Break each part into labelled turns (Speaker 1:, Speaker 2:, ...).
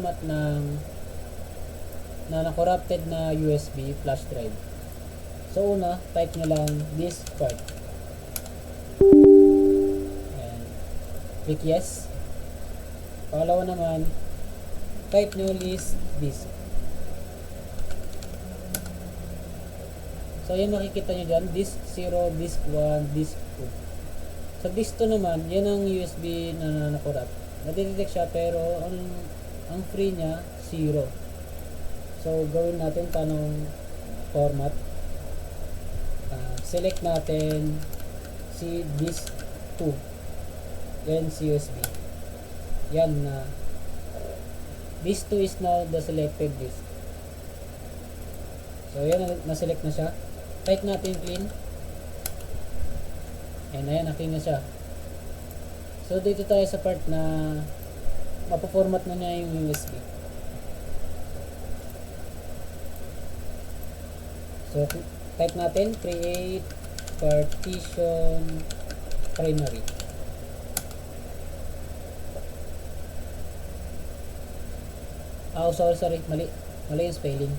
Speaker 1: magpo-format na corrupted na USB flash drive. So una, type nyo lang this part. And click yes. Pangalawa naman, type nyo list disk. So yan makikita nyo dyan, disk 0, disk 1, disk 2. Sa disk 2 naman, yan ang USB na nakorrupt. Nadidetect siya pero ang free niya 0. So gawin natin tanong format. Select natin si disk 2, then si USB. Yan na disk 2 is now the selected disk. So yan, na-select na siya. Type natin clean. And ayan, na-clean na siya. So dito tayo sa part na mapaformat na niya yung USB. So type natin create partition primary. Sorry, mali yung spelling.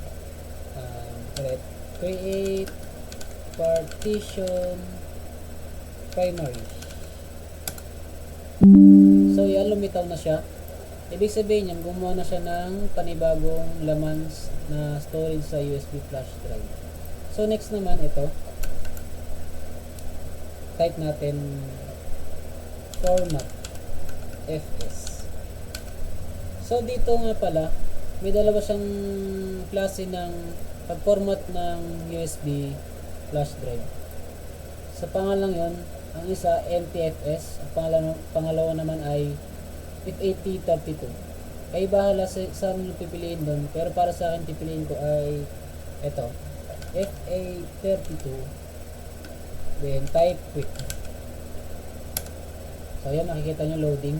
Speaker 1: Create partition primary. So yan, lumitaw na siya. Ibig sabihin yan, gumawa na siya ng panibagong laman na storage sa USB flash drive. So next naman ito, type natin format fs. So dito nga pala, may dalawa siyang klase ng pag-format ng USB flash drive. Sa pangalang yon, ang isa MTFS, ang pangalawa naman ay FAT32. Ay bahala sa ano pipiliin doon, pero para sa akin pipiliin ko ay ito, FA32, then type quick. So ayan, makikita nyo loading.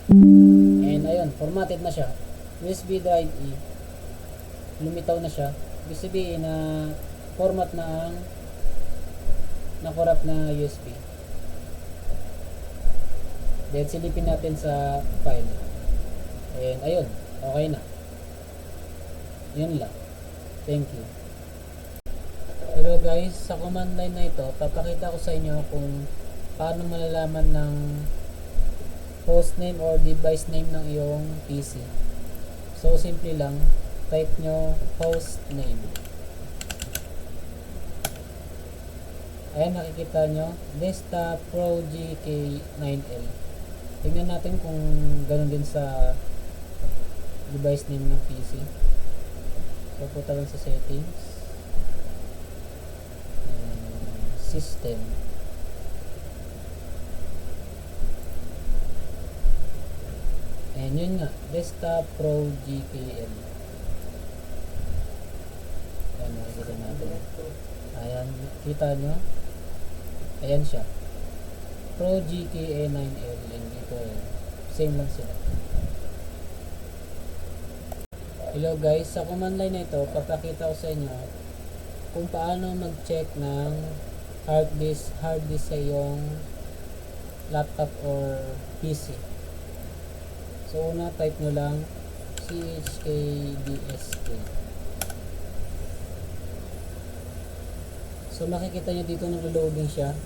Speaker 1: And ayun, formatted na siya. USB drive E, lumitaw na siya. Ibig sabihin na format na ang nakorrupt na USB. Then silipin natin sa file. And ayun, okay na. Yun lang. Thank you. Hello guys, sa command line na ito, papakita ko sa inyo kung paano malalaman ng host name or device name ng iyong PC. So simple lang, type nyo host name. Ayan, nakikita nyo, Desktop Pro GK9L. Tingnan natin kung ganoon din sa device name ng PC. So punta lang sa settings, system, and yun nga, Desktop Pro GKL. Ayan, makikita natin. Ayan, kita nyo, ayan siya, Pro GKA9L, and dito same lang sila. Hello guys, sa command line na ito, papakita ko sa inyo kung paano mag-check ng hard disk sa iyong laptop or PC. So una, type nyo lang chkdsk. So makikita nyo dito naglo-loading siya.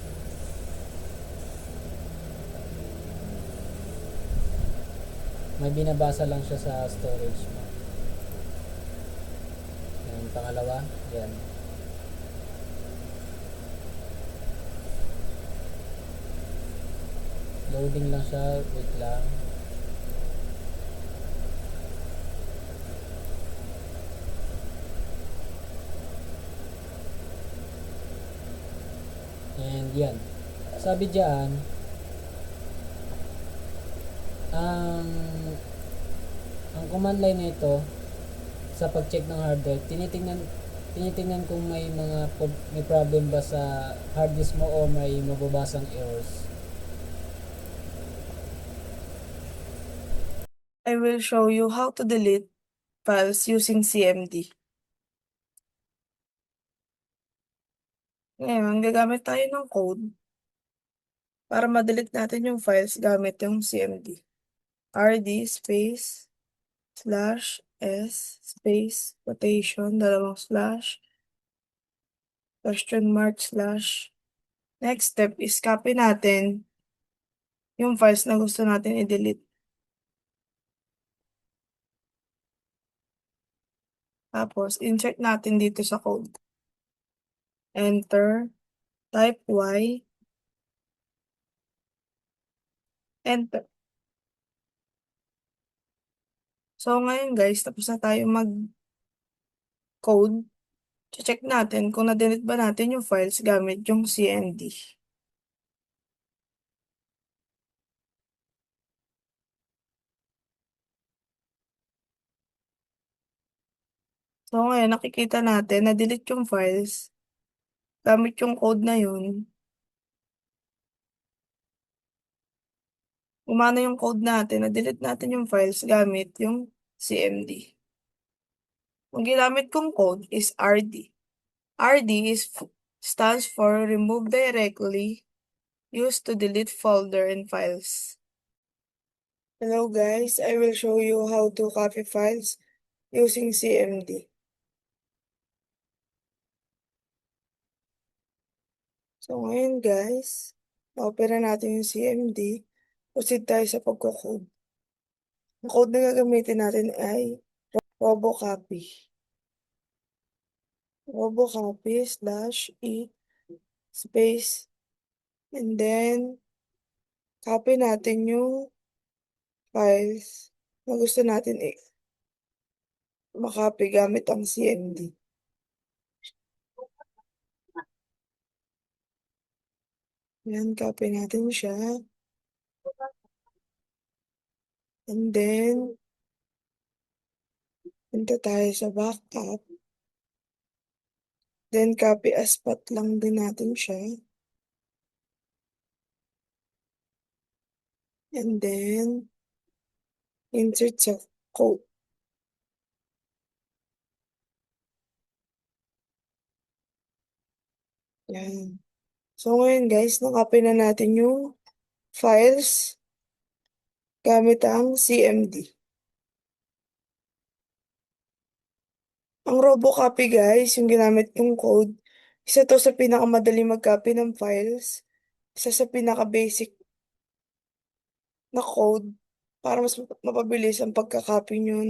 Speaker 1: May binabasa lang siya sa storage mo. Yan, pangalawa, yan. Loading lang siya, wait lang. And yan. Sabi diyan, ang command line nito sa pag-check ng hard drive, tinitingnan kung may problem ba sa hard disk mo o may mababasang errors.
Speaker 2: I will show you how to delete files using CMD. Ngayon, gagamit tayo ng code para ma-delete natin yung files gamit yung CMD. rd space /s space quotation, dalawang slash, question mark slash. Next step is copy natin yung files na gusto natin i-delete. Tapos, insert natin dito sa code. Enter, type Y, enter. So, ngayon guys, tapos na tayo mag-code. Check natin kung na-delete ba natin yung files gamit yung CMD. So, ngayon nakikita natin na-delete yung files gamit yung code na yun. Umano yung code natin, na-delete natin yung files gamit yung CMD. Ang ginamit kong code is RD. RD stands for Remove Directly, used to delete folder and files. Hello guys, I will show you how to copy files using CMD. So ngayon guys, na-opera natin yung CMD. Proceed tayo sa pagko-code. Ang code na gagamitin natin ay robocopy. Robocopy /e space and then copy natin yung files na gusto natin makopy gamit ang CMD. Yan, copy natin siya. And then, punta tayo sa backup. Then, copy as path lang din natin siya. And then, insert sa code. Yan. So, ngayon guys, nakopy na natin yung files gamit ang CMD. Ang robocopy guys, yung ginamit kong code, isa to sa pinakamadali mag-copy ng files, isa sa pinaka-basic na code para mas mapabilis ang pagka-copy nyo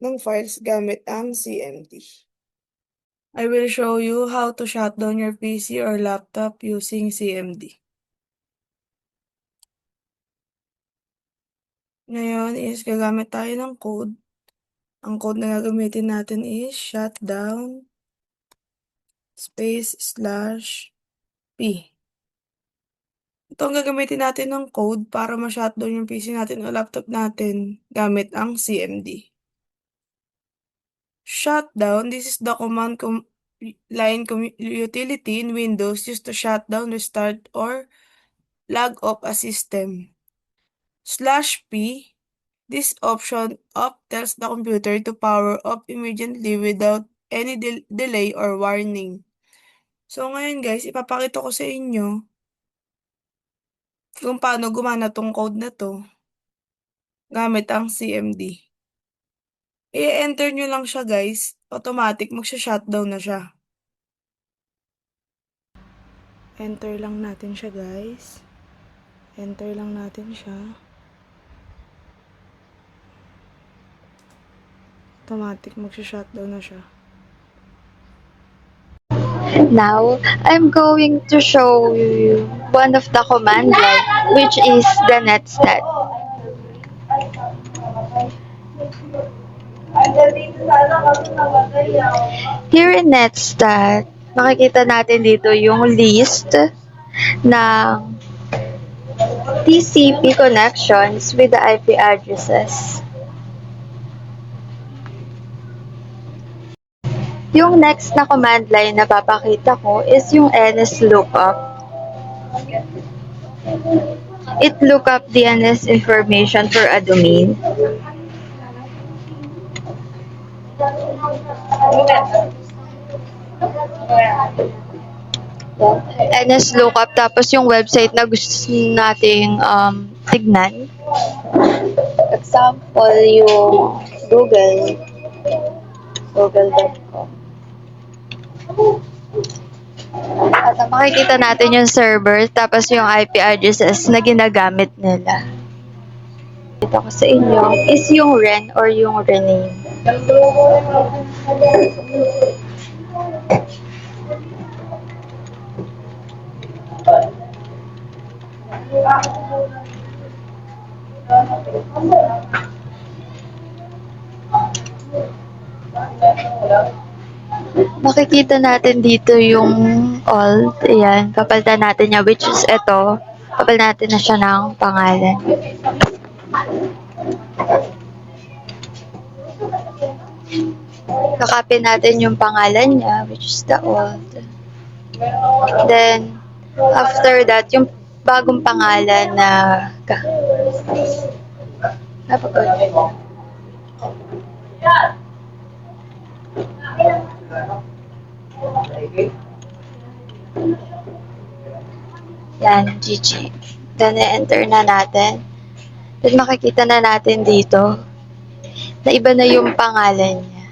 Speaker 2: ng files gamit ang CMD. I will show you how to shut down your PC or laptop using CMD. Ngayon is gagamit tayo ng code. Ang code na gagamitin natin is shutdown space /p. Ito ang gagamitin natin ng code para ma-shutdown yung PC natin o laptop natin gamit ang CMD. Shutdown, this is the command line utility in Windows used to shut down, restart, or log off a system. /p, this option tells the computer to power off immediately without any delay or warning. So ngayon guys, ipapakita ko sa inyo kung paano gumana tong code na to gamit ang CMD. I-enter nyo lang siya guys, automatic magsha-shutdown na siya. Enter lang natin siya guys. Enter lang natin siya. Automatic magsha-shutdown na siya.
Speaker 3: Now, I'm going to show you one of the command line, which is the netstat. Here in netstat, makikita natin dito yung list ng TCP connections with the IP addresses. Yung next na command line na papakita ko is yung nslookup. It look up DNS information for a domain. Yan. NS lookup, tapos yung website na gusto nating tignan. Example, yung google.com. At makikita natin yung server, tapos yung IP addresses na ginagamit nila. Ito ko sa inyo is yung ren or yung rename. Makikita natin dito yung alt. Ayan, papalitan natin niya, which is ito. Papalitan natin na siya ng pangalan. Kakopy natin yung pangalan niya, which is the old. Then, after that, yung bagong pangalan na yan, GG. Then, enter na natin. Then, makikita na natin dito na iba na yung pangalan niya.